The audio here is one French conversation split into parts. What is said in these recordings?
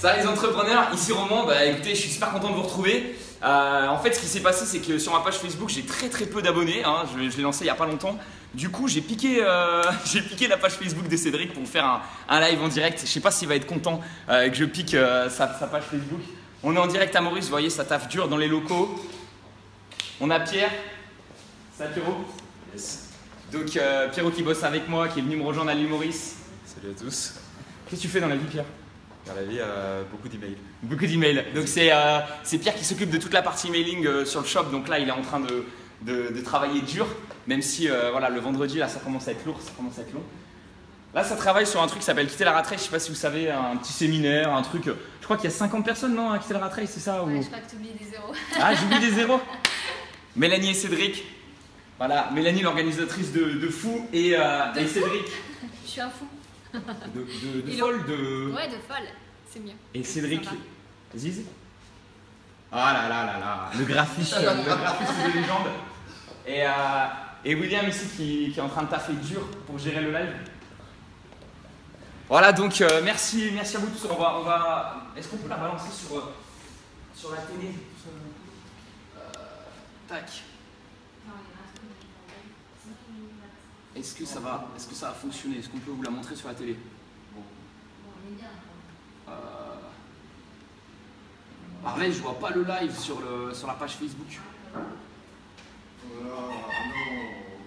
Ça les entrepreneurs, ici Romain, bah écoutez, je suis super content de vous retrouver. En fait, ce qui s'est passé, c'est que sur ma page Facebook, j'ai très peu d'abonnés. Hein, je l'ai lancé il n'y a pas longtemps. Du coup, j'ai piqué la page Facebook de Cédric pour faire un live en direct. Je sais pas s'il va être content que je pique sa page Facebook. On est en direct à Maurice, vous voyez, ça taffe dur dans les locaux. On a Pierre. Salut Pierrot. Yes. Donc Pierrot qui bosse avec moi, qui est venu me rejoindre à l'île Maurice. Salut à tous. Qu'est-ce que tu fais dans la vie, Pierre? Dans la vie, beaucoup d'emails. Beaucoup d'emails. Donc c'est Pierre qui s'occupe de toute la partie mailing sur le shop. Donc là, il est en train de travailler dur, même si voilà, le vendredi, là, ça commence à être lourd, ça commence à être long. Là, ça travaille sur un truc qui s'appelle Quitter la rat race. Je sais pas si vous savez, un petit séminaire, un truc. Je crois qu'il y a 50 personnes, non, à Quitter la rat race, c'est ça Ouais, ou... je crois que tu oublies des zéros. Ah, j'oublie des zéros. Mélanie et Cédric. Voilà, Mélanie, l'organisatrice de fou, et Cédric. Je suis un fou. De folle, de... Ouais, de folle, c'est mieux. Et Cédric, Sympa. Ziz. Ah là là là là, le graphiste de légende. Et William ici qui est en train de taffer dur pour gérer le live. Voilà, donc merci à vous tous. Est-ce qu'on peut la balancer sur la télé? Tac. Est-ce que ça va fonctionner? Est-ce qu'on peut vous la montrer sur la télé? Pareil, je vois pas le live sur la page Facebook.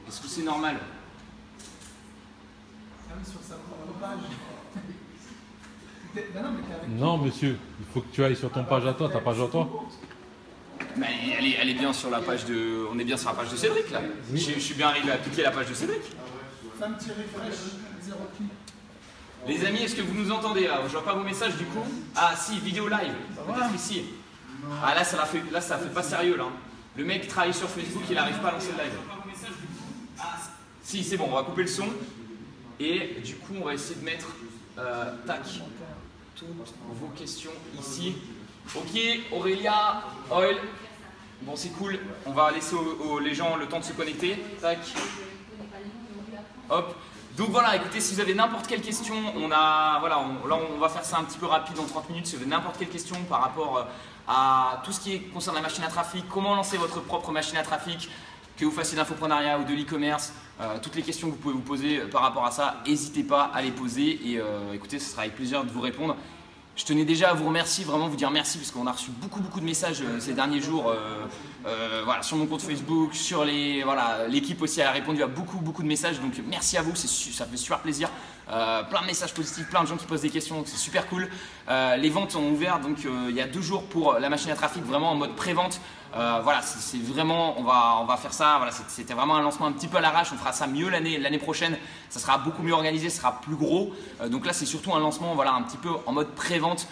Est-ce que c'est normal? Sur sa propre page. Non, monsieur, il faut que tu ailles sur ton page à toi, ta page à toi. Mais elle est bien sur la page de. On est bien sur la page de Cédric là. Oui. Je suis bien arrivé à piquer la page de Cédric. Femme-refresh, 0 clic. Les amis, est-ce que vous nous entendez là? Je vois pas vos messages du coup. Ah si, vidéo live. Peut-être ici. Ah là, ça fait pas sérieux là. Le mec qui travaille sur Facebook, il arrive pas à lancer le live. Si, c'est bon, on va couper le son. Et du coup, on va essayer de mettre tac, toutes vos questions ici. Ok, Aurélia, Oil. Bon, c'est cool. On va laisser les gens le temps de se connecter. Tac. Hop. Donc voilà, écoutez, si vous avez n'importe quelle question, là on va faire ça un petit peu rapide en 30 minutes. Si vous avez n'importe quelle question par rapport à tout ce qui concerne la machine à trafic, comment lancer votre propre machine à trafic, que vous fassiez de l'infoprenariat ou de l'e-commerce, toutes les questions que vous pouvez vous poser par rapport à ça, n'hésitez pas à les poser et écoutez, ce sera avec plaisir de vous répondre. Je tenais déjà à vous remercier, vraiment vous dire merci parce qu'on a reçu beaucoup de messages ces derniers jours voilà, sur mon compte Facebook, sur l'équipe aussi a répondu à beaucoup de messages, donc merci à vous, ça fait super plaisir. Plein de messages positifs, plein de gens qui posent des questions, donc c'est super cool. Les ventes ont ouvert donc il y a 2 jours pour la machine à trafic, vraiment en mode pré-vente. Voilà, c'est vraiment, on va faire ça, voilà, c'était vraiment un lancement un petit peu à l'arrache, on fera ça mieux l'année prochaine, ça sera beaucoup mieux organisé, ça sera plus gros. Donc là c'est surtout un lancement voilà, un petit peu en mode pré-vente,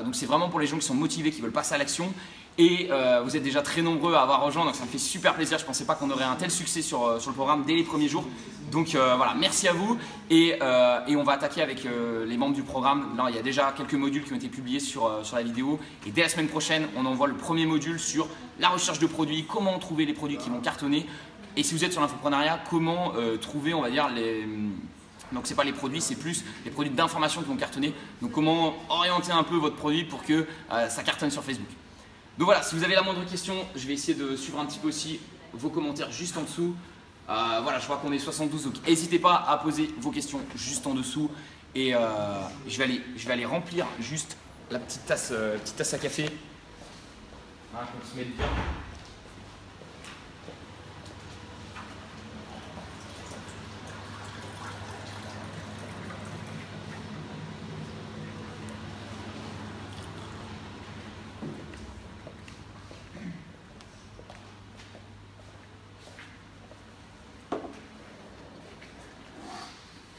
donc c'est vraiment pour les gens qui sont motivés, qui veulent passer à l'action. Et vous êtes déjà très nombreux à avoir rejoint, donc ça me fait super plaisir. Je ne pensais pas qu'on aurait un tel succès sur le programme dès les premiers jours. Donc voilà, merci à vous. Et on va attaquer avec les membres du programme. Là, il y a déjà quelques modules qui ont été publiés sur la vidéo. Et dès la semaine prochaine, on envoie le premier module sur la recherche de produits, comment trouver les produits qui vont cartonner. Et si vous êtes sur l'infoprenariat, comment trouver, on va dire, donc c'est pas les produits, c'est plus les produits d'information qui vont cartonner. Donc comment orienter un peu votre produit pour que ça cartonne sur Facebook. Donc voilà, si vous avez la moindre question, je vais essayer de suivre un petit peu aussi vos commentaires juste en dessous. Voilà, je vois qu'on est 72, donc n'hésitez pas à poser vos questions juste en dessous. Et je vais aller remplir juste la petite tasse à café. Hein, qu'on se mette bien.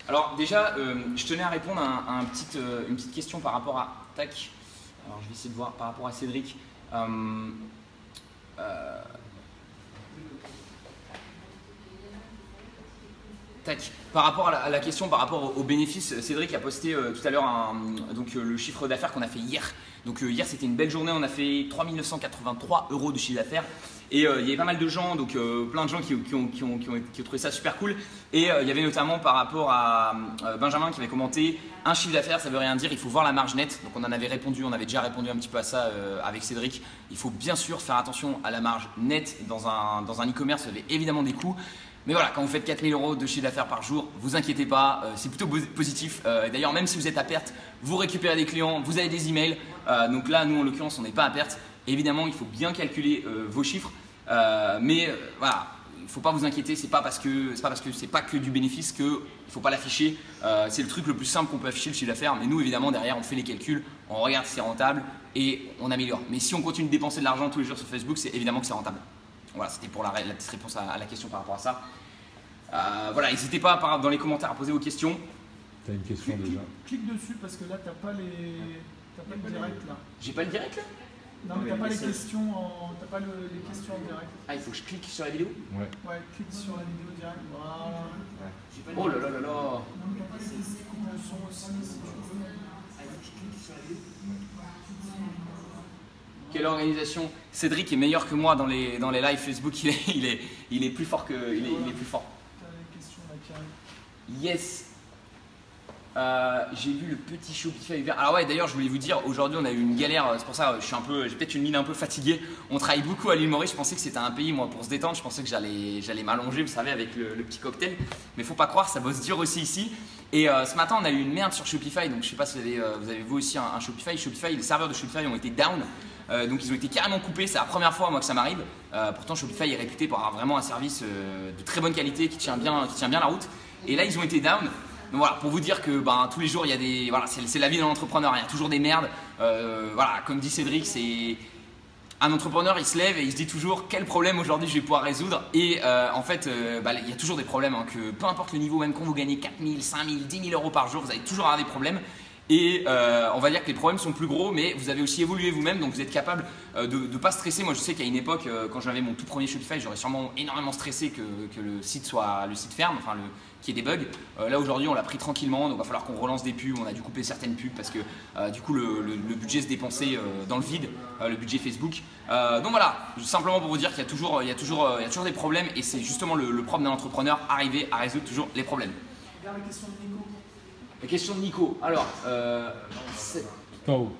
Alors déjà, je tenais à répondre à une petite question par rapport à tac. Alors je vais essayer de voir par rapport à Cédric. Tac. Par rapport à la question, par rapport aux bénéfices, Cédric a posté tout à l'heure le chiffre d'affaires qu'on a fait hier. Donc hier c'était une belle journée, on a fait 3 983 € de chiffre d'affaires. Et il y avait pas mal de gens, donc plein de gens qui ont trouvé ça super cool. Et il y avait notamment par rapport à Benjamin qui avait commenté un chiffre d'affaires, ça veut rien dire, il faut voir la marge nette. Donc on en avait répondu, on avait déjà répondu un petit peu à ça avec Cédric. Il faut bien sûr faire attention à la marge nette dans un e-commerce, vous avez évidemment des coûts. Mais voilà, quand vous faites 4 000 € de chiffre d'affaires par jour, vous inquiétez pas, c'est plutôt positif. D'ailleurs, même si vous êtes à perte, vous récupérez des clients, vous avez des emails. Donc là, nous en l'occurrence, on n'est pas à perte. Évidemment, il faut bien calculer vos chiffres. Mais voilà, il ne faut pas vous inquiéter, c'est pas parce que c'est pas que du bénéfice qu'il ne faut pas l'afficher. C'est le truc le plus simple qu'on peut afficher, le chiffre d'affaires. Mais nous, évidemment, derrière, on fait les calculs, on regarde si c'est rentable et on améliore. Mais si on continue de dépenser de l'argent tous les jours sur Facebook, c'est évidemment que c'est rentable. Voilà, c'était pour la petite réponse à la question par rapport à ça. Voilà, n'hésitez pas dans les commentaires à poser vos questions. T'as une question déjà. Clique dessus parce que là, t'as pas le direct là. J'ai pas le direct là? Non, mais t'as pas les questions t'as pas les questions en direct. Ah, il faut que je clique sur la vidéo? Ouais. Ouais, clique sur la vidéo direct. Voilà. Oh là là là là. Non, mais t'as pas les questions, coupe le son aussi si tu veux. Quelle organisation? Cédric est meilleur que moi dans les lives Facebook, il est plus fort que. Il est plus fort. T'as les questions là qui arrivent. Yes. J'ai vu le petit Shopify vert. Alors ouais, d'ailleurs je voulais vous dire, aujourd'hui on a eu une galère, c'est pour ça j'ai peut-être une mine un peu fatiguée. On travaille beaucoup à l'île Maurice, je pensais que c'était un pays moi pour se détendre, je pensais que j'allais m'allonger, vous savez, avec le petit cocktail. Mais faut pas croire, ça bosse dur aussi ici. Et ce matin on a eu une merde sur Shopify, donc je sais pas si vous avez vous aussi un Shopify. Les serveurs de Shopify ont été down. Donc ils ont été carrément coupés, c'est la première fois moi que ça m'arrive. Pourtant Shopify est réputé pour avoir vraiment un service de très bonne qualité qui tient bien la route. Et là ils ont été down. Donc voilà, pour vous dire que tous les jours il y a des. Voilà, c'est la vie d'un entrepreneur, il y a toujours des merdes. Voilà, comme dit Cédric, c'est. Un entrepreneur il se lève et il se dit toujours quel problème aujourd'hui je vais pouvoir résoudre. Et en fait, il y a toujours des problèmes, hein, que peu importe le niveau, même quand vous gagnez 4 000, 5 000, 10 000 € par jour, vous allez toujours avoir des problèmes. Et on va dire que les problèmes sont plus gros, mais vous avez aussi évolué vous-même, donc vous êtes capable de ne pas stresser. Moi je sais qu'à une époque, quand j'avais mon tout premier Shopify, j'aurais sûrement énormément stressé que le site ferme, enfin qu'il y ait des bugs. Là aujourd'hui on l'a pris tranquillement, donc il va falloir qu'on relance des pubs, on a dû couper certaines pubs parce que du coup le budget se dépensait dans le vide, le budget Facebook. Donc voilà, simplement pour vous dire qu'il y a toujours des problèmes et c'est justement le propre d'un entrepreneur, arriver à résoudre toujours les problèmes. Regarde la question de Nico. La question de Nico, alors, c'est Tout en haut.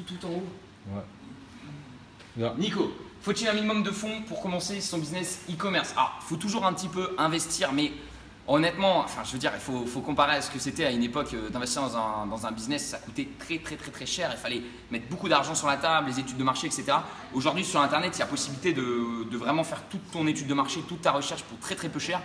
tout en haut. Ouais. Là. Nico, faut-il un minimum de fonds pour commencer son business e-commerce? Alors, il faut toujours un petit peu investir, mais honnêtement, enfin, je veux dire, il faut comparer à ce que c'était à une époque d'investir dans un business, ça coûtait très cher, il fallait mettre beaucoup d'argent sur la table, les études de marché, etc. Aujourd'hui, sur Internet, il y a possibilité de vraiment faire toute ton étude de marché, toute ta recherche pour très peu cher.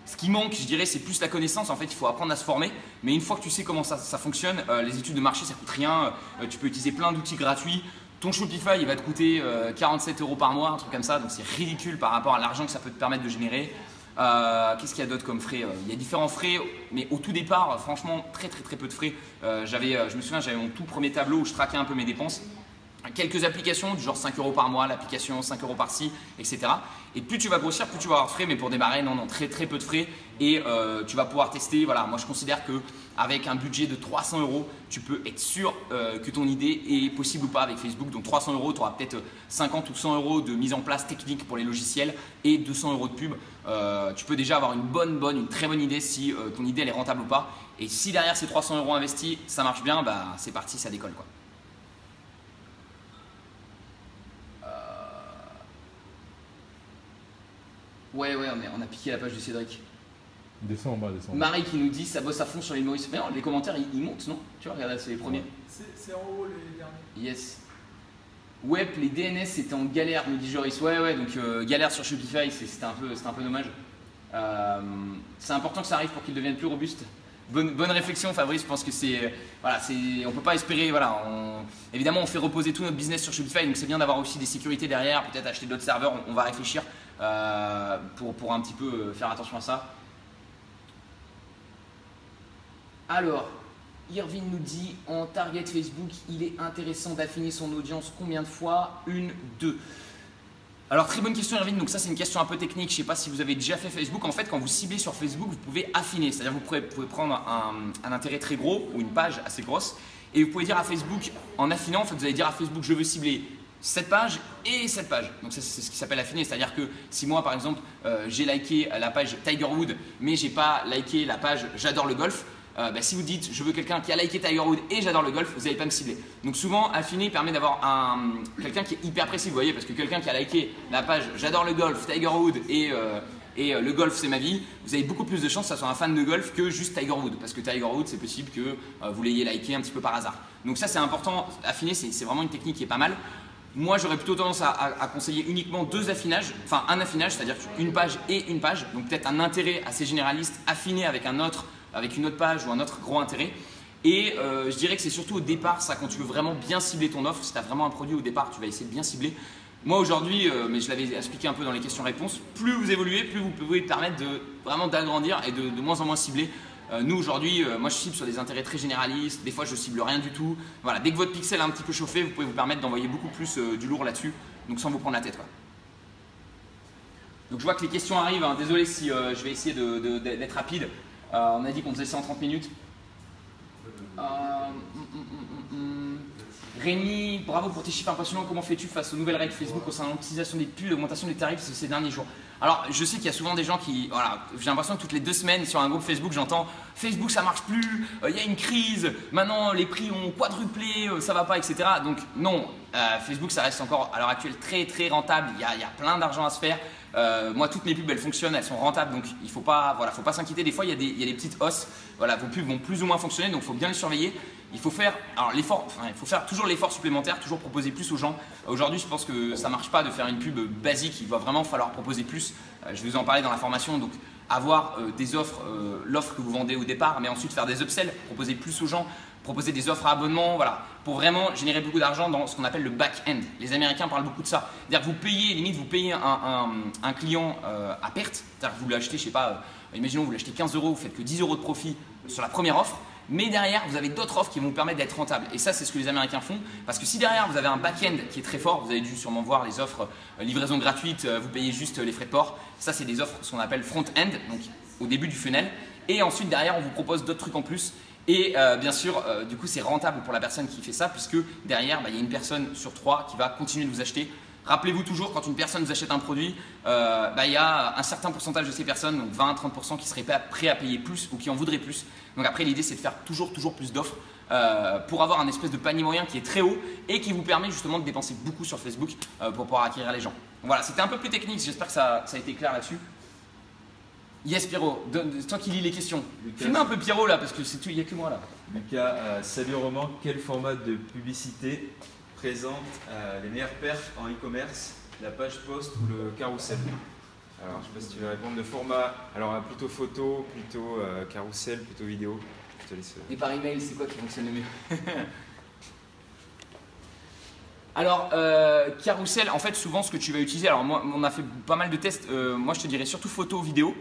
Ce qui manque, je dirais, c'est plus la connaissance. En fait, il faut apprendre à se former. Mais une fois que tu sais comment ça fonctionne, les études de marché, ça coûte rien. Tu peux utiliser plein d'outils gratuits. Ton Shopify, il va te coûter 47 € par mois, un truc comme ça. Donc, c'est ridicule par rapport à l'argent que ça peut te permettre de générer. Qu'est-ce qu'il y a d'autre comme frais? Il y a différents frais, mais au tout départ, franchement, très peu de frais. Je me souviens, j'avais mon tout premier tableau où je traquais un peu mes dépenses. Quelques applications du genre 5 € par mois, l'application 5 € par-ci, etc. Et plus tu vas grossir, plus tu vas avoir de frais, mais pour démarrer, non, très peu de frais. Et tu vas pouvoir tester. Voilà, moi je considère qu'avec un budget de 300 €, tu peux être sûr que ton idée est possible ou pas avec Facebook. Donc 300 €, tu auras peut-être 50 ou 100 € de mise en place technique pour les logiciels et 200 € de pub. Tu peux déjà avoir une très bonne idée si ton idée elle est rentable ou pas. Et si derrière ces 300 € investis, ça marche bien, c'est parti, ça décolle quoi. Ouais, on a piqué la page de Cédric. Descends en bas, descends. Marie qui nous dit ça bosse à fond sur les Maurice. Mais non, les commentaires ils montent, non? Tu vois, regarde là, c'est les premiers. C'est en haut les derniers. Yes. Ouais, les DNS c'était en galère, nous dit Joris. Ouais, donc galère sur Shopify, c'était un peu dommage. C'est important que ça arrive pour qu'il devienne plus robuste. Bonne réflexion Fabrice, je pense que on peut pas espérer, évidemment on fait reposer tout notre business sur Shopify, donc c'est bien d'avoir aussi des sécurités derrière, peut-être acheter d'autres serveurs, on va réfléchir pour un petit peu faire attention à ça. Alors, Irvine nous dit en target Facebook, il est intéressant d'affiner son audience combien de fois? 1, 2. Alors très bonne question Irvine, donc ça c'est une question un peu technique, je ne sais pas si vous avez déjà fait Facebook. En fait quand vous ciblez sur Facebook, vous pouvez affiner, c'est-à-dire vous pouvez prendre un intérêt très gros ou une page assez grosse et vous pouvez dire à Facebook, en affinant, en fait, vous allez dire à Facebook je veux cibler cette page et cette page. Donc c'est ce qui s'appelle affiner, c'est-à-dire que si moi par exemple j'ai liké la page Tiger Woods mais j'ai pas liké la page j'adore le golf, si vous dites je veux quelqu'un qui a liké Tiger Woods et j'adore le golf, vous n'allez pas me cibler. Donc souvent affiner permet d'avoir quelqu'un qui est hyper précis, vous voyez, parce que quelqu'un qui a liké la page j'adore le golf, Tiger Woods et le golf c'est ma vie, vous avez beaucoup plus de chances que ça soit un fan de golf que juste Tiger Woods, parce que Tiger Woods c'est possible que vous l'ayez liké un petit peu par hasard. Donc ça c'est important, affiner c'est vraiment une technique qui est pas mal. Moi j'aurais plutôt tendance à conseiller uniquement deux affinages, enfin un affinage, c'est-à-dire une page et une page, donc peut-être un intérêt assez généraliste affiné avec une autre page ou un autre gros intérêt. Et je dirais que c'est surtout au départ, ça, quand tu veux vraiment bien cibler ton offre, si tu as vraiment un produit au départ, tu vas essayer de bien cibler. Moi aujourd'hui, mais je l'avais expliqué un peu dans les questions-réponses, plus vous évoluez, plus vous pouvez permettre vraiment d'agrandir et de moins en moins cibler. Nous aujourd'hui, moi je cible sur des intérêts très généralistes, des fois je cible rien du tout. Voilà, dès que votre pixel est un petit peu chauffé, vous pouvez vous permettre d'envoyer beaucoup plus du lourd là-dessus, donc sans vous prendre la tête, quoi. Donc je vois que les questions arrivent, hein. Désolé si je vais essayer d'être rapide. On a dit qu'on faisait ça en 30 minutes. Rémi, bravo pour tes chiffres impressionnants. Comment fais-tu face aux nouvelles règles Facebook concernant l'utilisation des pubs et l'augmentation des tarifs ces derniers jours? Alors, je sais qu'il y a souvent des gens qui… Voilà, j'ai l'impression que toutes les 2 semaines sur un groupe Facebook, j'entends « Facebook, ça marche plus, il y a une crise, maintenant les prix ont quadruplé, ça va pas, etc. » Donc non, Facebook, ça reste encore à l'heure actuelle très très rentable. Il y a plein d'argent à se faire. Moi, toutes mes pubs, elles fonctionnent, elles sont rentables, donc il ne faut pas s'inquiéter. Des fois, il y a des petites hausses. Voilà, vos pubs vont plus ou moins fonctionner, donc il faut bien les surveiller. Il faut faire toujours l'effort supplémentaire, toujours proposer plus aux gens. Aujourd'hui, je pense que ça ne marche pas de faire une pub basique, il va vraiment falloir proposer plus. Je vais vous en parler dans la formation, donc avoir des offres, l'offre que vous vendez au départ, mais ensuite faire des upsells, proposer plus aux gens, proposer des offres à abonnement, voilà, pour vraiment générer beaucoup d'argent dans ce qu'on appelle le back-end. Les Américains parlent beaucoup de ça. C'est-à-dire que vous payez un client à perte, c'est-à-dire que vous l'achetez, je sais pas, imaginons vous l'achetez 15 €, vous faites que 10 € de profit sur la première offre, mais derrière vous avez d'autres offres qui vont vous permettre d'être rentable. Et ça c'est ce que les Américains font, parce que si derrière vous avez un back-end qui est très fort, vous avez dû sûrement voir les offres livraison gratuite, vous payez juste les frais de port, ça c'est des offres ce qu'on appelle front-end, donc au début du funnel, et ensuite derrière on vous propose d'autres trucs en plus. Et bien sûr, du coup, c'est rentable pour la personne qui fait ça, puisque derrière, il y a une personne sur 3 qui va continuer de vous acheter. Rappelez-vous toujours, quand une personne vous achète un produit, il y a un certain pourcentage de ces personnes, donc 20-30%, qui seraient prêts à payer plus ou qui en voudraient plus. Donc après, l'idée, c'est de faire toujours plus d'offres pour avoir un espèce de panier moyen qui est très haut et qui vous permet justement de dépenser beaucoup sur Facebook pour pouvoir acquérir les gens. Donc voilà, c'était un peu plus technique, j'espère que ça a été clair là-dessus. Yes Pierrot, c'est toi qui lis les questions. Filme un peu Pierrot là parce que c'est tout, il n'y a que moi là. Lucas, salut Roman, quel format de publicité présente les meilleures perfs en e-commerce, la page post ou le carrousel? Alors je ne sais pas si tu veux répondre. Le format, alors plutôt photo, plutôt carrousel, plutôt vidéo. Je te laisse. Et par email, c'est quoi qui fonctionne le mieux? Alors, carrousel, en fait, souvent ce que tu vas utiliser, alors moi, on a fait pas mal de tests, moi je te dirais surtout photo, vidéo.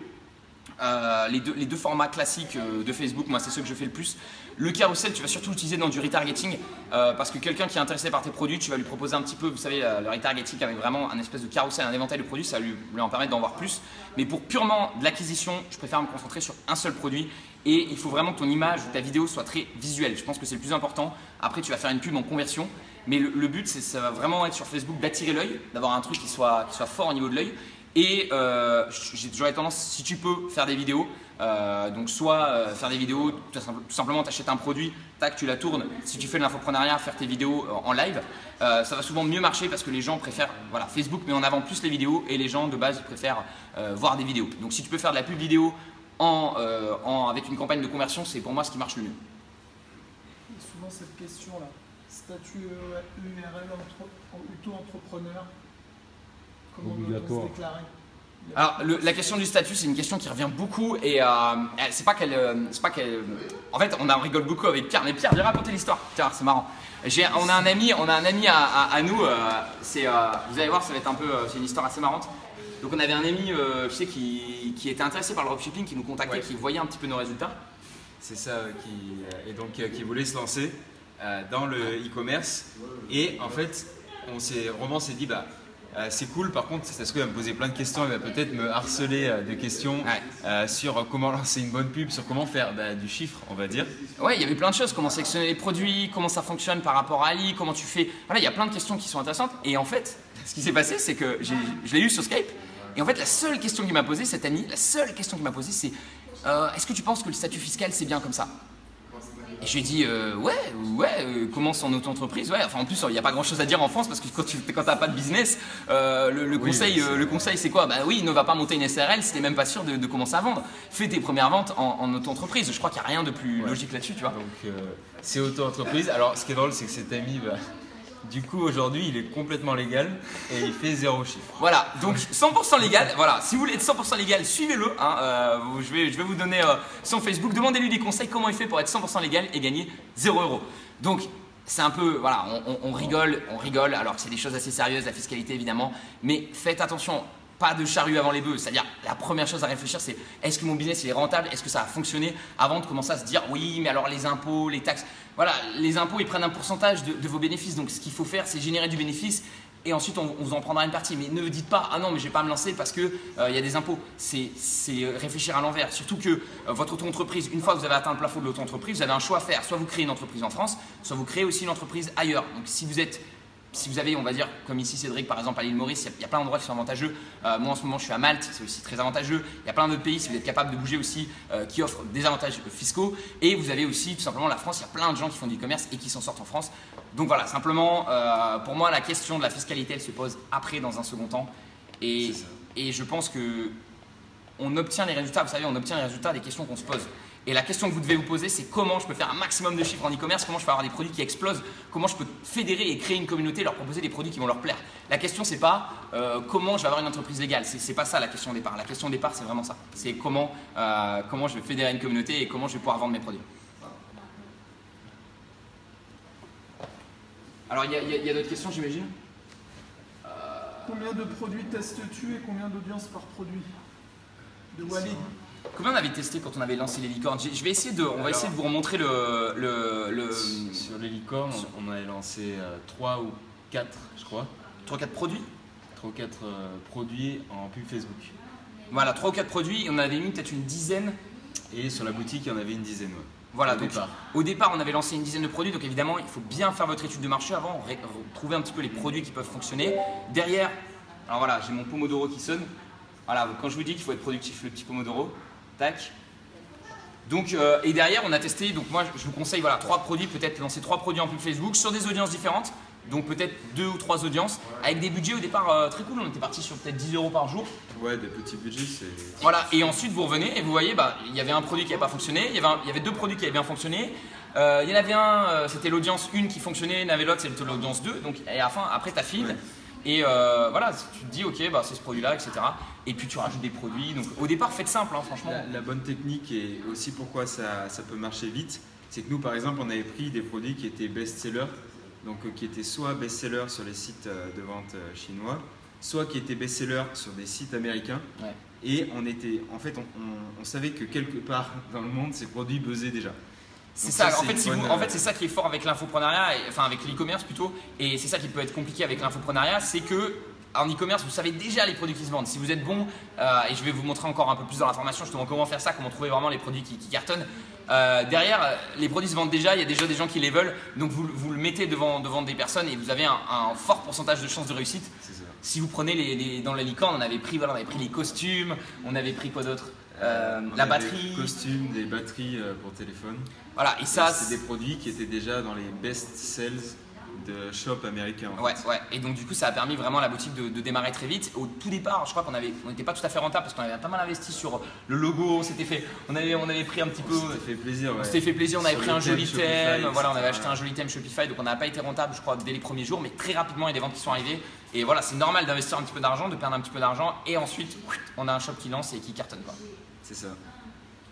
Les deux formats classiques de Facebook, moi c'est ceux que je fais le plus. Le carrousel, tu vas surtout l'utiliser dans du retargeting parce que quelqu'un qui est intéressé par tes produits, tu vas lui proposer un petit peu, vous savez, le retargeting avec vraiment un espèce de carrousel, un éventail de produits, ça va lui en permettre d'en voir plus. Mais pour purement de l'acquisition, je préfère me concentrer sur un seul produit et il faut vraiment que ton image ou ta vidéo soit très visuelle. Je pense que c'est le plus important. Après, tu vas faire une pub en conversion, mais le but, ça va vraiment être sur Facebook d'attirer l'œil, d'avoir un truc qui soit fort au niveau de l'œil. Et j'aurais tendance, si tu peux, faire des vidéos. Donc soit faire des vidéos, tout simplement tu achètes un produit, tac, tu la tournes. Si tu fais de l'infoprenariat, faire tes vidéos en live, ça va souvent mieux marcher parce que les gens préfèrent, voilà, Facebook met en avant plus les vidéos et les gens de base ils préfèrent voir des vidéos. Donc si tu peux faire de la pub vidéo avec une campagne de conversion, c'est pour moi ce qui marche le mieux. Et souvent cette question-là, statut URL auto-entrepreneur, comment on doit se déclarer? Alors la question du statut, c'est une question qui revient beaucoup et c'est pas qu'elle, en fait on en rigole beaucoup avec Pierre, mais Pierre viens raconter l'histoire. Tiens, c'est marrant. On a un ami à nous, vous allez voir, ça va être un peu, c'est une histoire assez marrante. Donc on avait un ami, je sais, qui était intéressé par le dropshipping, qui nous contactait, qui voyait un petit peu nos résultats. C'est ça, qui voulait se lancer dans le e-commerce. Et en fait, Roman s'est dit, C'est cool, par contre, Sasco va me poser plein de questions, il va peut-être me harceler de questions sur comment lancer une bonne pub, sur comment faire du chiffre, on va dire. Ouais, il y avait plein de choses, comment sélectionner les produits, comment ça fonctionne par rapport à Ali, comment tu fais. Voilà, il y a plein de questions qui sont intéressantes. Et en fait, ce qui s'est passé, c'est que je l'ai eu sur Skype. Et en fait, la seule question qu'il m'a posée, cet ami, la seule question qu'il m'a posée, c'est est-ce que tu penses que le statut fiscal, c'est bien comme ça? Et je lui ai dit commence en auto-entreprise. Ouais, enfin en plus il n'y a pas grand chose à dire en France parce que quand t'as pas de business, le conseil c'est quoi? Bah oui, ne va pas monter une SRL si t'es même pas sûr de commencer à vendre. Fais tes premières ventes en auto-entreprise. Je crois qu'il n'y a rien de plus logique là-dessus, tu vois. Donc c'est auto-entreprise. Alors ce qui est drôle, c'est que cet ami, du coup aujourd'hui il est complètement légal et il fait 0 chiffre. Voilà, donc 100% légal. Voilà, si vous voulez être 100% légal, suivez-le. Hein, je vais vous donner son Facebook. Demandez-lui des conseils comment il fait pour être 100% légal et gagner 0 €. Donc c'est un peu, voilà, on rigole alors que c'est des choses assez sérieuses, la fiscalité évidemment. Mais faites attention. Pas de charrue avant les bœufs, c'est-à-dire la première chose à réfléchir c'est est-ce que mon business il est rentable, est-ce que ça va fonctionner avant de commencer à se dire oui mais alors les impôts, les taxes, voilà les impôts ils prennent un pourcentage de vos bénéfices donc ce qu'il faut faire c'est générer du bénéfice et ensuite on vous en prendra une partie mais ne dites pas ah non mais je vais pas me lancer parce que il y a des impôts, c'est réfléchir à l'envers, surtout que votre auto-entreprise, une fois que vous avez atteint le plafond de l'auto-entreprise vous avez un choix à faire, soit vous créez une entreprise en France, soit vous créez aussi une entreprise ailleurs, donc si vous avez, on va dire, comme ici Cédric par exemple à l'île Maurice, il y a plein d'endroits qui sont avantageux. Moi en ce moment je suis à Malte, c'est aussi très avantageux. Il y a plein d'autres pays si vous êtes capable de bouger aussi qui offrent des avantages fiscaux. Et vous avez aussi tout simplement la France, il y a plein de gens qui font du e-commerce et qui s'en sortent en France. Donc voilà, simplement pour moi la question de la fiscalité elle se pose après dans un second temps. Et je pense que on obtient les résultats, vous savez, on obtient les résultats des questions qu'on se pose. Et la question que vous devez vous poser, c'est comment je peux faire un maximum de chiffres en e-commerce, comment je peux avoir des produits qui explosent, comment je peux fédérer et créer une communauté, leur proposer des produits qui vont leur plaire. La question, c'est pas comment je vais avoir une entreprise légale, c'est pas ça la question de départ. La question de départ, c'est vraiment ça. C'est comment je vais fédérer une communauté et comment je vais pouvoir vendre mes produits. Alors, il y a d'autres questions, j'imagine? Combien de produits testes-tu et combien d'audience par produit de Walid? Combien on avait testé quand on avait lancé les licornes? On va essayer de vous remontrer Sur les licornes, on avait lancé 3 ou 4, je crois. 3 ou 4 produits? 3 ou 4 produits en pub Facebook. Voilà, 3 ou 4 produits, et on avait mis peut-être une dizaine. Et sur la boutique, il y en avait une dizaine, ouais. Voilà, au départ, on avait lancé une dizaine de produits, donc évidemment, il faut bien faire votre étude de marché avant, trouver un petit peu les produits qui peuvent fonctionner. Derrière, alors voilà, j'ai mon Pomodoro qui sonne. Voilà, quand je vous dis qu'il faut être productif, le petit Pomodoro. Tac. Donc, et derrière, on a testé, donc moi je vous conseille voilà, 3 produits, peut-être lancer 3 produits en pub Facebook sur des audiences différentes, donc peut-être 2 ou 3 audiences, avec des budgets au départ très cool, on était parti sur peut-être 10 € par jour. Ouais, des petits budgets, c'est... Voilà, et ensuite vous revenez et vous voyez, il y avait un produit qui n'avait pas fonctionné, il y avait 2 produits qui avaient bien fonctionné, il y en avait un, c'était l'audience 1 qui fonctionnait, il y en avait l'autre, c'était l'audience 2, donc et à la fin, après tu affines. Et voilà, tu te dis ok, c'est ce produit-là, etc. Et puis tu rajoutes des produits. Donc au départ, faites simple, hein, franchement. La bonne technique et aussi pourquoi ça peut marcher vite, c'est que nous, par exemple, on avait pris des produits qui étaient best-sellers, donc qui étaient soit best-sellers sur les sites de vente chinois, soit qui étaient best-sellers sur des sites américains. Ouais. Et on savait que quelque part dans le monde, ces produits buzzaient déjà. C'est ça, en fait, c'est ça qui est fort avec l'infoprenariat, enfin avec l'e-commerce plutôt, et c'est ça qui peut être compliqué avec l'infoprenariat, c'est que en e-commerce, vous savez déjà les produits qui se vendent. Si vous êtes bon, et je vais vous montrer encore un peu plus dans la formation justement comment faire ça, comment trouver vraiment les produits qui cartonnent. Derrière, les produits se vendent déjà, il y a déjà des gens qui les veulent, donc vous le mettez devant des personnes et vous avez un fort pourcentage de chances de réussite. Si vous prenez dans la licorne, on avait pris les costumes, on avait pris quoi d'autre? La batterie. Des costumes, des batteries pour téléphone. Voilà, et ça c'est des produits qui étaient déjà dans les best sales de shop américains. Ouais. Et donc du coup ça a permis vraiment à la boutique de démarrer très vite. Au tout départ, je crois qu'on n'était pas tout à fait rentable parce qu'on avait pas mal investi sur le logo. On avait pris un petit peu. On s'était fait plaisir. Ouais. On s'était fait plaisir. On avait pris un joli thème. Voilà, on avait acheté ouais. un joli thème Shopify. Donc on n'a pas été rentable, je crois, dès les premiers jours, mais très rapidement il y a des ventes qui sont arrivées. Et voilà, c'est normal d'investir un petit peu d'argent, de perdre un petit peu d'argent, et ensuite on a un shop qui lance et qui cartonne quoi. C'est ça.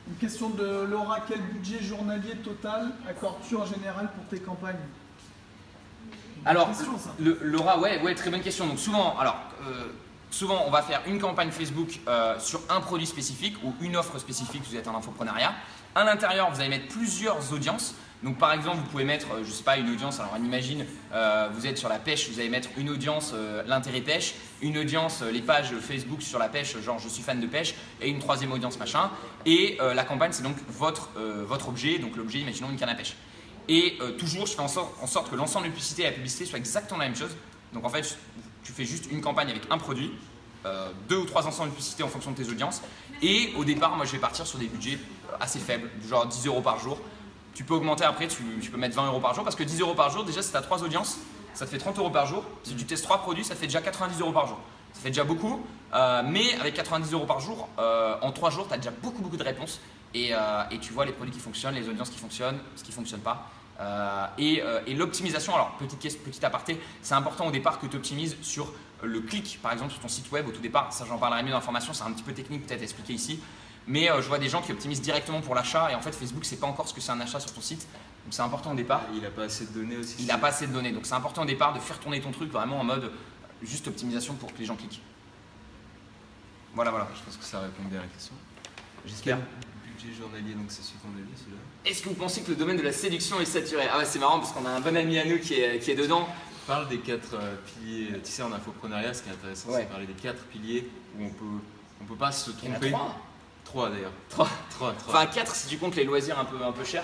Une question de Laura, quel budget journalier total accordes-tu en général pour tes campagnes? Alors, question, ça. Laura, ouais, très bonne question. Donc souvent, on va faire une campagne Facebook sur un produit spécifique ou une offre spécifique si vous êtes en infoprenariat. À l'intérieur, vous allez mettre plusieurs audiences. Donc par exemple, vous pouvez mettre, je sais pas, une audience, alors on imagine, vous êtes sur la pêche, vous allez mettre une audience l'intérêt pêche, une audience les pages Facebook sur la pêche, genre je suis fan de pêche, et une troisième audience machin. Et la campagne, c'est donc votre objet, donc l'objet, imaginons une canne à pêche. Et toujours, je fais en sorte que l'ensemble de publicité et la publicité soit exactement la même chose. Donc en fait, tu fais juste une campagne avec un produit, 2 ou 3 ensembles de publicité en fonction de tes audiences. Et au départ, moi je vais partir sur des budgets assez faibles, genre 10 € par jour. Tu peux augmenter après, tu peux mettre 20 € par jour parce que 10 € par jour, déjà si tu as 3 audiences, ça te fait 30 € par jour. Si tu testes 3 produits, ça te fait déjà 90 € par jour. Ça fait déjà beaucoup, mais avec 90 € par jour, en 3 jours, tu as déjà beaucoup de réponses et tu vois les produits qui fonctionnent, les audiences qui fonctionnent, ce qui ne fonctionne pas. Et l'optimisation, alors petit aparté, c'est important au départ que tu optimises sur le clic, par exemple sur ton site web au tout départ. Ça, j'en parlerai mieux dans la formation, c'est un petit peu technique peut-être expliqué ici. Mais je vois des gens qui optimisent directement pour l'achat et en fait Facebook c'est pas encore ce que c'est un achat sur ton site, donc c'est important au départ. Il n'a pas assez de données aussi. Il n'a pas assez de données, donc c'est important au départ de faire tourner ton truc vraiment en mode juste optimisation pour que les gens cliquent. Voilà. Je pense que ça répond bien à la question. J'espère. Budget journalier, donc c'est celui qu'on a vu celui-là. Est-ce que vous pensez que le domaine de la séduction est saturé? Ah ouais, c'est marrant parce qu'on a un bon ami à nous qui est dedans. On parle des 4 piliers, tu sais en infoprenariat ce qui est intéressant c'est de parler des 4 piliers où on peut pas se tromper. 3 d'ailleurs. 3. Enfin 4 si tu comptes les loisirs un peu chers.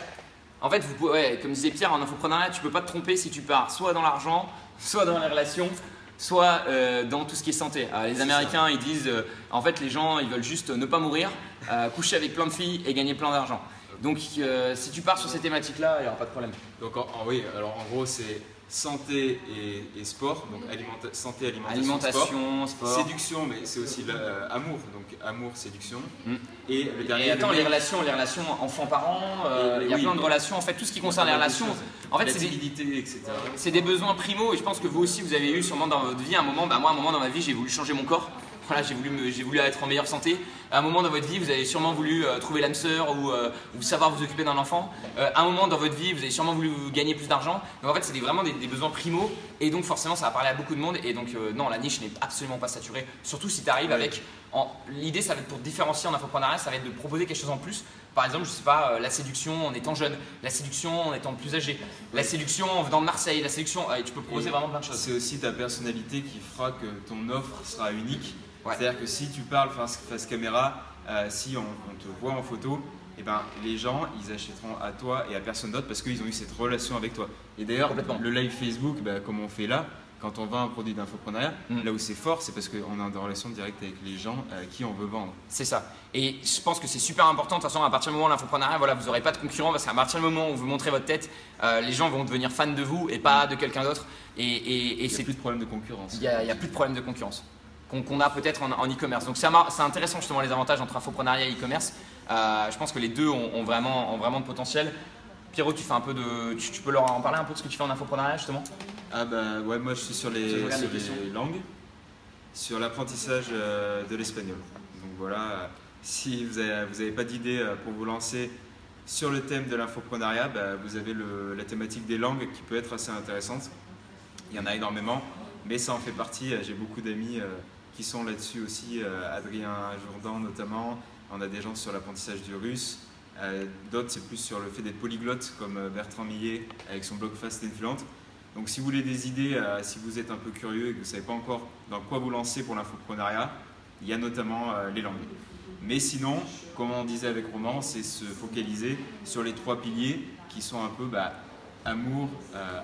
En fait, vous pouvez, comme disait Pierre, en infoprenariat, tu peux pas te tromper si tu pars soit dans l'argent, soit dans les relations, soit dans tout ce qui est santé. Les Américains, ils disent, en fait, les gens, ils veulent juste ne pas mourir, coucher avec plein de filles et gagner plein d'argent. Donc, si tu pars sur ces thématiques-là, il n'y aura pas de problème. Donc, oui, alors en gros, c'est santé et sport, donc santé, alimentation, sport. Séduction, mais c'est aussi amour, donc amour, séduction. Et le dernier. Et attends, les relations enfants-parents, il y a plein de relations, en fait, tout ce qui concerne les relations. En fait, c'est des besoins primaux et je pense que vous aussi, vous avez eu sûrement dans votre vie un moment, moi, à un moment dans ma vie, j'ai voulu changer mon corps. Voilà, j'ai voulu être en meilleure santé. À un moment dans votre vie, vous avez sûrement voulu trouver l'âme sœur ou savoir vous occuper d'un enfant. À un moment dans votre vie, vous avez sûrement voulu gagner plus d'argent. Donc en fait, c'est vraiment des besoins primaux. Et donc forcément, ça va parler à beaucoup de monde. Et donc non, la niche n'est absolument pas saturée. Surtout si tu arrives avec… L'idée, ça va être pour différencier en infoprenariat, ça va être de proposer quelque chose en plus. Par exemple, je sais pas, la séduction en étant jeune, la séduction en étant plus âgé, la séduction en venant de Marseille, la séduction… tu peux proposer vraiment plein de choses. C'est aussi ta personnalité qui fera que ton offre sera unique. Ouais. C'est-à-dire que si tu parles face caméra, si on te voit en photo, eh ben, les gens ils achèteront à toi et à personne d'autre parce qu'ils ont eu cette relation avec toi. Et d'ailleurs, le live Facebook, comme on fait là, quand on vend un produit d'infoprenariat, là où c'est fort, c'est parce qu'on est en relation directe avec les gens à qui on veut vendre. C'est ça. Et je pense que c'est super important. De toute façon, à partir du moment où l'infoprenariat, voilà, vous n'aurez pas de concurrent parce qu'à partir du moment où vous montrez votre tête, les gens vont devenir fans de vous et pas de quelqu'un d'autre. Et il n'y a plus de problème de concurrence. Il n'y a plus de problème de concurrence qu'on a peut-être en e-commerce. Donc c'est intéressant justement les avantages entre infoprenariat et e-commerce. Je pense que les deux ont vraiment de potentiel. Pierrot, tu fais un peu de, tu peux leur en parler un peu de ce que tu fais en infoprenariat justement? Ouais, moi je suis sur les langues, sur l'apprentissage de l'espagnol. Donc voilà, si vous n'avez pas d'idée pour vous lancer sur le thème de l'infoprenariat, vous avez la thématique des langues qui peut être assez intéressante. Il y en a énormément, mais ça en fait partie. J'ai beaucoup d'amis qui sont là-dessus aussi, Adrien Jourdan notamment. On a des gens sur l'apprentissage du russe. D'autres, c'est plus sur le fait d'être polyglotte, comme Bertrand Millet avec son blog Fast and Fluent. Donc si vous voulez des idées, si vous êtes un peu curieux et que vous ne savez pas encore dans quoi vous lancer pour l'infoprenariat, il y a notamment les langues. Mais sinon, comme on disait avec Roman, c'est se focaliser sur les 3 piliers qui sont un peu amour,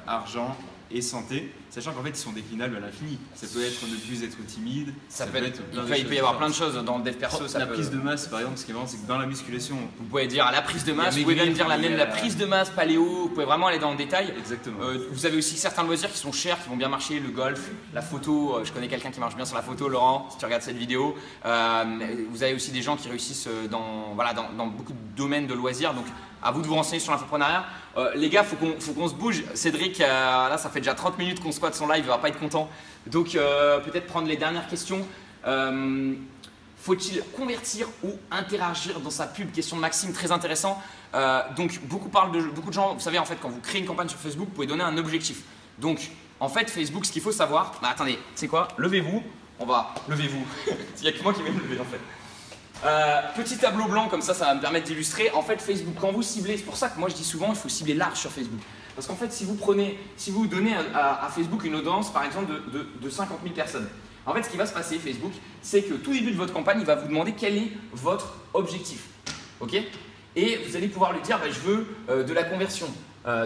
argent et santé, sachant qu'en fait ils sont déclinables à l'infini. Ça peut être ne plus être timide, il peut y avoir plein de choses dans le dev perso. La prise de masse par exemple, ce qui est marrant, c'est que dans la musculation, vous pouvez dire la prise de masse, vous pouvez même dire la prise de masse paléo, vous pouvez vraiment aller dans le détail. Exactement. Vous avez aussi certains loisirs qui sont chers, qui vont bien marcher, le golf, la photo. Je connais quelqu'un qui marche bien sur la photo, Laurent, si tu regardes cette vidéo. Vous avez aussi des gens qui réussissent dans beaucoup de domaines de loisirs. Donc à vous de vous renseigner sur l'infoprenariat. Les gars, faut qu'on se bouge. Cédric, là, ça fait déjà 30 minutes qu'on squatte son live, il va pas être content. Donc, peut-être prendre les dernières questions. Faut-il convertir ou interagir dans sa pub? Question de Maxime, très intéressant. Donc, beaucoup de gens, vous savez, en fait, quand vous créez une campagne sur Facebook, vous pouvez donner un objectif. Donc, en fait, Facebook, ce qu'il faut savoir… attendez, c'est quoi? Levez-vous. Levez-vous. Il n'y a que moi qui vais me lever, en fait. Petit tableau blanc, comme ça va me permettre d'illustrer. En fait, Facebook, quand vous ciblez, c'est pour ça que moi je dis souvent, il faut cibler large sur Facebook. Parce qu'en fait, si vous donnez à Facebook une audience, par exemple, de 50 000 personnes, en fait, ce qui va se passer, Facebook, c'est que tout début de votre campagne, il va vous demander quel est votre objectif. Ok? Et vous allez pouvoir lui dire, bah, je veux de la conversion.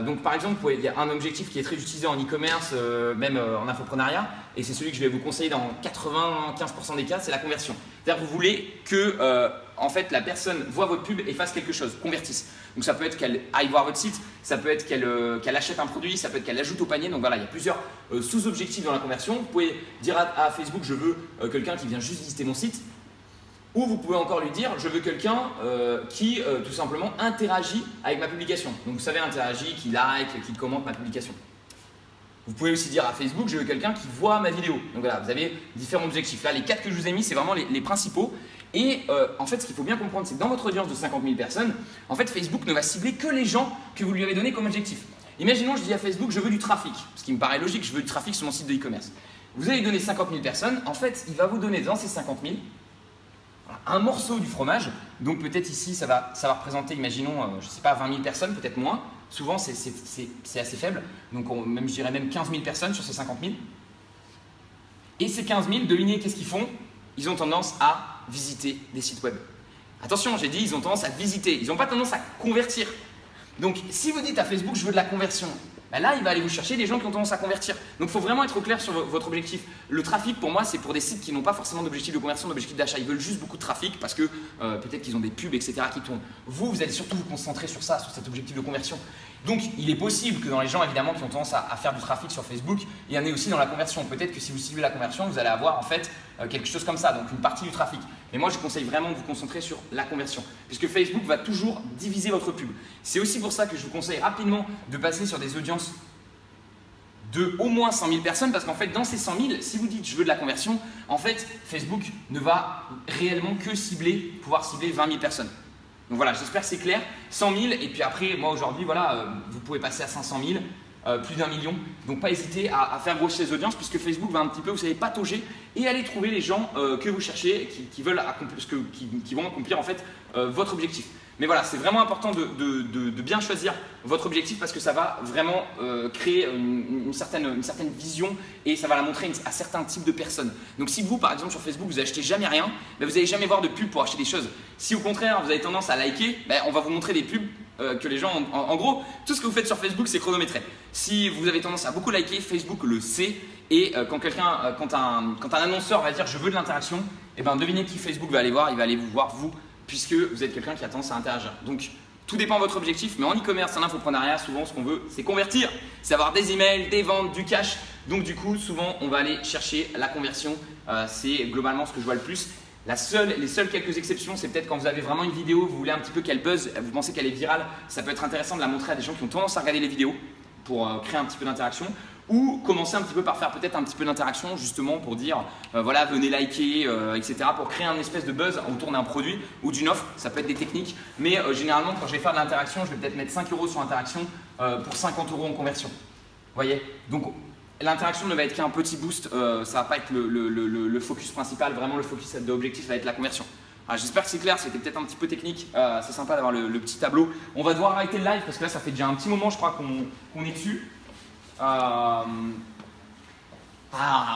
Donc par exemple, il y a un objectif qui est très utilisé en e-commerce, même en infoprenariat, et c'est celui que je vais vous conseiller dans 95% des cas, c'est la conversion. C'est-à-dire que vous voulez que en fait, la personne voit votre pub et fasse quelque chose, convertisse. Donc ça peut être qu'elle aille voir votre site, ça peut être qu'elle achète un produit, ça peut être qu'elle ajoute au panier. Donc voilà, il y a plusieurs sous-objectifs dans la conversion. Vous pouvez dire à Facebook, je veux quelqu'un qui vient juste visiter mon site. Ou vous pouvez encore lui dire, je veux quelqu'un qui tout simplement interagit avec ma publication. Donc vous savez, interagit, qui like, qui commente ma publication. Vous pouvez aussi dire à Facebook, je veux quelqu'un qui voit ma vidéo. Donc voilà, vous avez différents objectifs. Là, les 4 que je vous ai mis, c'est vraiment les principaux. Et en fait, ce qu'il faut bien comprendre, c'est que dans votre audience de 50 000 personnes, en fait, Facebook ne va cibler que les gens que vous lui avez donné comme objectif. Imaginons, je dis à Facebook, je veux du trafic. Ce qui me paraît logique, je veux du trafic sur mon site de e-commerce. Vous allez donner 50 000 personnes. En fait, il va vous donner dans ces 50 000 un morceau du fromage. Donc peut-être ici, ça va représenter, imaginons, je ne sais pas, 20 000 personnes, peut-être moins. Souvent, c'est assez faible. Donc je dirais même 15 000 personnes sur ces 50 000. Et ces 15 000, devinez qu'est-ce qu'ils font? Ils ont tendance à visiter des sites web. Attention, j'ai dit, ils ont tendance à visiter. Ils n'ont pas tendance à convertir. Donc si vous dites à Facebook, je veux de la conversion, ben là, il va aller vous chercher des gens qui ont tendance à convertir. Donc, il faut vraiment être au clair sur votre objectif. Le trafic, pour moi, c'est pour des sites qui n'ont pas forcément d'objectif de conversion, d'objectif d'achat. Ils veulent juste beaucoup de trafic parce que peut-être qu'ils ont des pubs, etc. qui tournent. Vous allez surtout vous concentrer sur ça, sur cet objectif de conversion. Donc, il est possible que dans les gens, évidemment, qui ont tendance à faire du trafic sur Facebook, il y en ait aussi dans la conversion. Peut-être que si vous ciblez la conversion, vous allez avoir en fait quelque chose comme ça, donc une partie du trafic. Mais moi, je conseille vraiment de vous concentrer sur la conversion, puisque Facebook va toujours diviser votre pub. C'est aussi pour ça que je vous conseille rapidement de passer sur des audiences de au moins 100 000 personnes, parce qu'en fait, dans ces 100 000, si vous dites je veux de la conversion, en fait, Facebook ne va réellement que pouvoir cibler 20 000 personnes. Donc voilà, j'espère que c'est clair. 100 000, et puis après, moi aujourd'hui, voilà, vous pouvez passer à 500 000, plus d'1 million. Donc pas hésiter à faire grossir les audiences, puisque Facebook va un petit peu, vous savez, patauger et aller trouver les gens que vous cherchez, qui veulent accomplir, qui vont accomplir en fait votre objectif. Mais voilà, c'est vraiment important de bien choisir votre objectif parce que ça va vraiment créer une certaine vision et ça va la montrer à certains types de personnes. Donc si vous, par exemple, sur Facebook, vous n'achetez jamais rien, ben, vous n'allez jamais voir de pub pour acheter des choses. Si au contraire, vous avez tendance à liker, ben, on va vous montrer des pubs que les gens… En gros, tout ce que vous faites sur Facebook, c'est chronométré. Si vous avez tendance à beaucoup liker, Facebook le sait. Et quand un annonceur va dire « je veux de l'interaction », eh ben, devinez qui Facebook va aller voir, il va aller vous voir vous, puisque vous êtes quelqu'un qui a tendance à interagir. Donc, tout dépend de votre objectif, mais en e-commerce, en infoprenariat, souvent ce qu'on veut, c'est convertir, c'est avoir des emails, des ventes, du cash. Donc du coup, souvent, on va aller chercher la conversion. C'est globalement ce que je vois le plus. Les seules quelques exceptions, c'est peut-être quand vous avez vraiment une vidéo, vous voulez un petit peu qu'elle buzz, vous pensez qu'elle est virale, ça peut être intéressant de la montrer à des gens qui ont tendance à regarder les vidéos pour créer un petit peu d'interaction. Ou commencer un petit peu par faire peut-être un petit peu d'interaction justement pour dire voilà, venez liker, etc. pour créer un espèce de buzz autour d'un produit ou d'une offre. Ça peut être des techniques, mais généralement quand je vais faire de l'interaction, je vais peut-être mettre 5 € sur interaction pour 50 € en conversion. Vous voyez? Donc l'interaction ne va être qu'un petit boost, ça va pas être le focus principal, vraiment le focus de l'objectif va être la conversion. J'espère que c'est clair, c'était peut-être un petit peu technique, c'est sympa d'avoir le petit tableau. On va devoir arrêter le live parce que là ça fait déjà un petit moment je crois qu'on est dessus.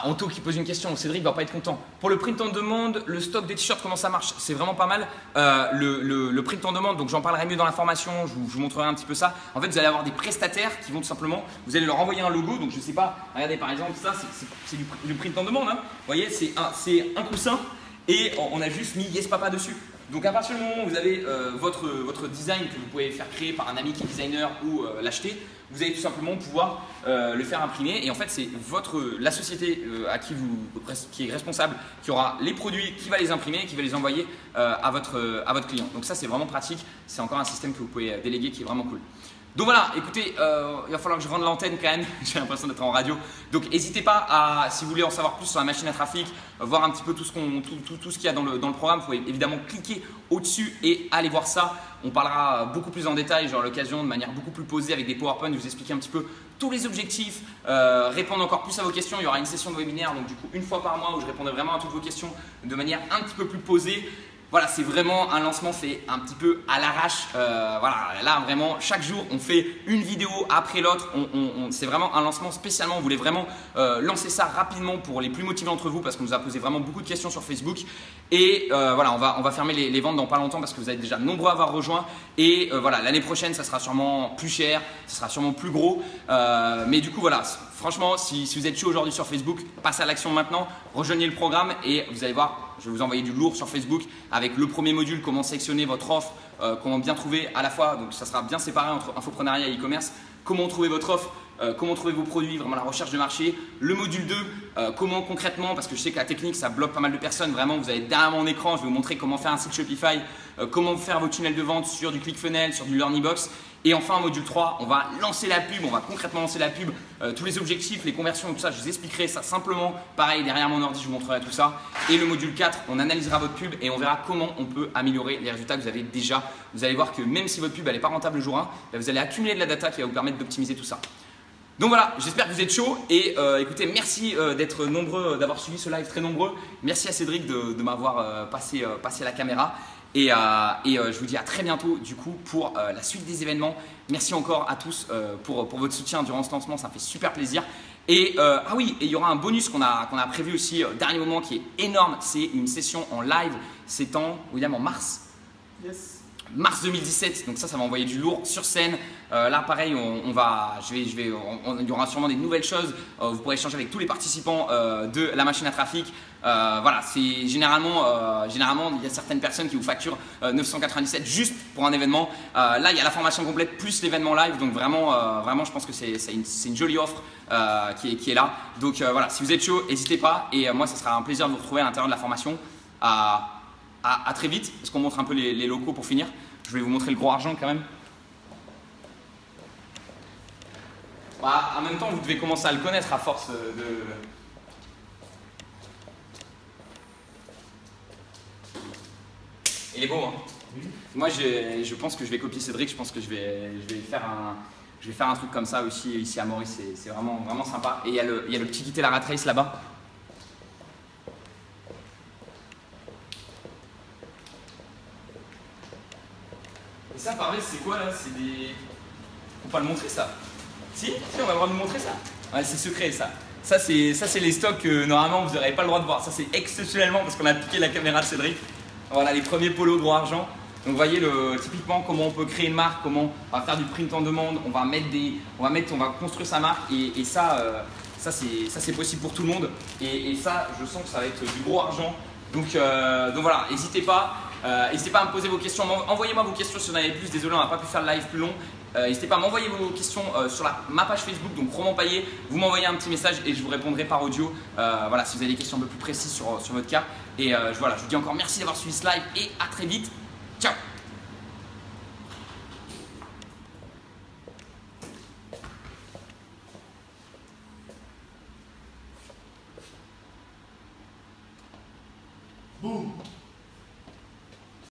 Anto qui pose une question, Cédric va pas être content. Pour le print en demande, le stock des t-shirts, comment ça marche? C'est vraiment pas mal. Le print en demande, donc j'en parlerai mieux dans la formation, je vous montrerai un petit peu ça. En fait, vous allez avoir des prestataires qui vont tout simplement, vous allez leur envoyer un logo, donc je sais pas, regardez par exemple, ça c'est du print en demande. Hein. Vous voyez, c'est un coussin et on a juste mis Yes Papa dessus. Donc à partir du moment où vous avez votre design que vous pouvez faire créer par un ami qui est designer ou l'acheter, vous allez tout simplement pouvoir le faire imprimer et en fait c'est la société qui est responsable qui aura les produits, qui va les imprimer et qui va les envoyer à votre client. Donc ça c'est vraiment pratique, c'est encore un système que vous pouvez déléguer qui est vraiment cool. Donc voilà, écoutez, il va falloir que je rende l'antenne quand même, j'ai l'impression d'être en radio. Donc n'hésitez pas si vous voulez en savoir plus sur la machine à trafic, voir un petit peu tout ce qu'il y a dans le programme, vous pouvez évidemment cliquer au-dessus et aller voir ça. On parlera beaucoup plus en détail, j'aurai l'occasion de manière beaucoup plus posée avec des PowerPoint, de vous expliquer un petit peu tous les objectifs, répondre encore plus à vos questions. Il y aura une session de webinaire, donc du coup une fois par mois où je répondrai vraiment à toutes vos questions de manière un petit peu plus posée. voilà, c'est vraiment un lancement fait un petit peu à l'arrache. Voilà, là vraiment chaque jour on fait une vidéo après l'autre. C'est vraiment un lancement spécialement. On voulait vraiment lancer ça rapidement pour les plus motivés d'entre vous parce qu'on nous a posé vraiment beaucoup de questions sur Facebook. Et voilà, on va fermer les ventes dans pas longtemps parce que vous êtes déjà nombreux à avoir rejoint. Et voilà, l'année prochaine ça sera sûrement plus cher, ça sera sûrement plus gros. Mais du coup voilà, franchement si vous êtes chaud aujourd'hui sur Facebook, passez à l'action maintenant, rejoignez le programme et vous allez voir. Je vais vous envoyer du lourd sur Facebook avec le premier module, comment sélectionner votre offre, comment bien trouver à la fois, donc ça sera bien séparé entre infoprenariat et e-commerce, comment trouver votre offre, comment trouver vos produits, vraiment la recherche de marché. Le module 2, comment concrètement, parce que je sais que la technique ça bloque pas mal de personnes, vraiment vous avez derrière mon écran, je vais vous montrer comment faire un site Shopify, comment faire vos tunnels de vente sur du ClickFunnels, sur du LearnyBox. Et enfin, module 3, on va lancer la pub, on va concrètement lancer la pub, tous les objectifs, les conversions, tout ça, je vous expliquerai ça simplement. Pareil, derrière mon ordi, je vous montrerai tout ça. Et le module 4, on analysera votre pub et on verra comment on peut améliorer les résultats que vous avez déjà. Vous allez voir que même si votre pub n'est pas rentable le jour 1, vous allez accumuler de la data qui va vous permettre d'optimiser tout ça. Donc voilà, j'espère que vous êtes chaud et écoutez, merci d'être nombreux, d'avoir suivi ce live très nombreux. Merci à Cédric de m'avoir passé à la caméra. Et je vous dis à très bientôt du coup pour la suite des événements. Merci encore à tous pour votre soutien durant ce lancement, ça me fait super plaisir. Et ah oui, et il y aura un bonus qu'on a prévu aussi dernier moment qui est énorme. C'est une session en live, c'est en mars. Yes. Mars 2017, donc ça va envoyer du lourd sur scène. Là pareil, il y aura sûrement des nouvelles choses. Vous pourrez échanger avec tous les participants de la machine à trafic. Voilà, c'est généralement il y a certaines personnes qui vous facturent 997 juste pour un événement. Là il y a la formation complète plus l'événement live, donc vraiment je pense que c'est une jolie offre qui est là. Donc voilà, si vous êtes chaud, n'hésitez pas et moi ça sera un plaisir de vous retrouver à l'intérieur de la formation. À très vite. Est-ce qu'on montre un peu les locaux pour finir? Je vais vous montrer le gros argent quand même. Bah, en même temps, vous devez commencer à le connaître à force de... Il est beau, hein? Oui. Moi, je pense que je vais copier Cédric. Je pense que je vais faire un truc comme ça aussi ici à Maurice. C'est vraiment sympa. Et il y a le petit quitter la rat race là-bas. Et ça, pareil, c'est quoi là? C'est des... Faut pas le montrer ça? Si, on a le droit de montrer ça. Ouais, c'est secret ça. Ça, c'est les stocks que normalement vous n'aurez pas le droit de voir. Ça, c'est exceptionnellement parce qu'on a piqué la caméra de Cédric. Voilà les premiers polos gros argent. Donc, vous voyez typiquement comment on peut créer une marque, comment on va faire du print en demande, on va construire sa marque et ça c'est possible pour tout le monde. Et ça, je sens que ça va être du gros argent. Donc voilà, n'hésitez pas. N'hésitez pas à me poser vos questions, envoyez-moi vos questions si vous en avez plus, désolé on n'a pas pu faire le live plus long. N'hésitez pas à m'envoyer vos questions sur ma page Facebook, donc Roman Paillet, vous m'envoyez un petit message et je vous répondrai par audio voilà, si vous avez des questions un peu plus précises sur votre cas. Et voilà, je vous dis encore merci d'avoir suivi ce live et à très vite, ciao.